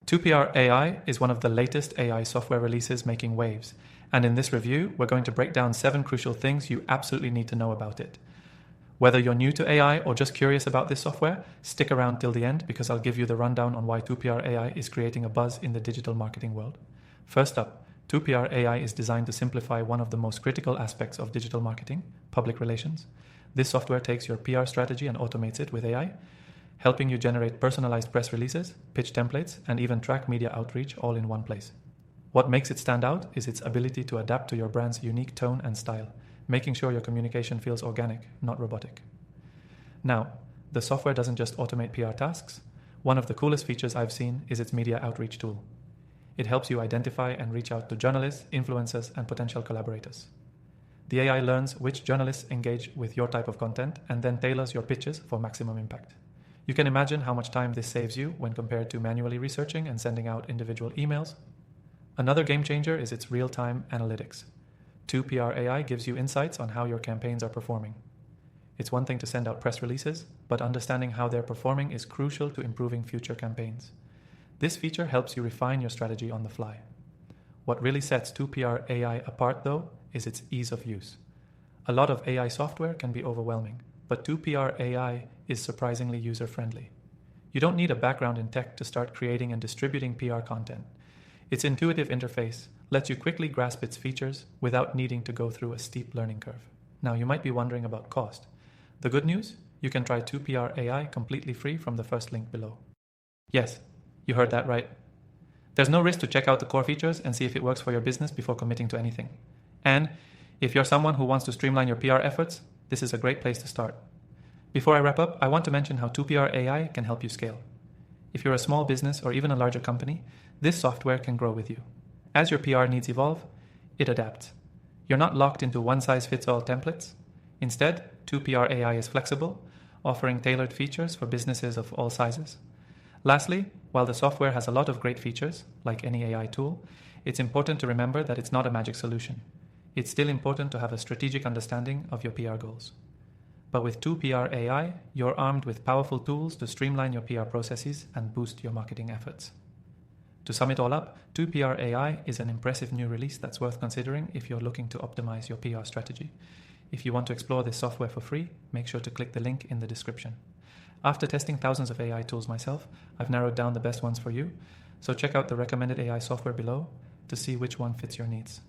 2PR AI is one of the latest AI software releases making waves, and in this review, we're going to break down 7 crucial things you absolutely need to know about it. Whether you're new to AI or just curious about this software, stick around till the end because I'll give you the rundown on why 2PR AI is creating a buzz in the digital marketing world. First up, 2PR AI is designed to simplify one of the most critical aspects of digital marketing, public relations. This software takes your PR strategy and automates it with AI, helping you generate personalized press releases, pitch templates, and even track media outreach all in one place. What makes it stand out is its ability to adapt to your brand's unique tone and style, making sure your communication feels organic, not robotic. Now, the software doesn't just automate PR tasks. One of the coolest features I've seen is its media outreach tool. It helps you identify and reach out to journalists, influencers, and potential collaborators. The AI learns which journalists engage with your type of content and then tailors your pitches for maximum impact. You can imagine how much time this saves you when compared to manually researching and sending out individual emails. Another game changer is its real-time analytics. 2PR AI gives you insights on how your campaigns are performing. It's one thing to send out press releases, but understanding how they're performing is crucial to improving future campaigns. This feature helps you refine your strategy on the fly. What really sets 2PR AI apart, though, is its ease of use. A lot of AI software can be overwhelming, but 2PR AI is surprisingly user-friendly. You don't need a background in tech to start creating and distributing PR content. Its intuitive interface lets you quickly grasp its features without needing to go through a steep learning curve. Now, you might be wondering about cost. The good news? You can try 2PR AI completely free from the first link below. Yes, you heard that right. There's no risk to check out the core features and see if it works for your business before committing to anything. And if you're someone who wants to streamline your PR efforts, this is a great place to start. Before I wrap up, I want to mention how 2PR AI can help you scale. If you're a small business or even a larger company, this software can grow with you. As your PR needs evolve, it adapts. You're not locked into one-size-fits-all templates. Instead, 2PR AI is flexible, offering tailored features for businesses of all sizes. Lastly, while the software has a lot of great features, like any AI tool, it's important to remember that it's not a magic solution. It's still important to have a strategic understanding of your PR goals. But with 2PR AI, you're armed with powerful tools to streamline your PR processes and boost your marketing efforts. To sum it all up, 2PR AI is an impressive new release that's worth considering if you're looking to optimize your PR strategy. If you want to explore this software for free, make sure to click the link in the description. After testing thousands of AI tools myself, I've narrowed down the best ones for you, so check out the recommended AI software below to see which one fits your needs.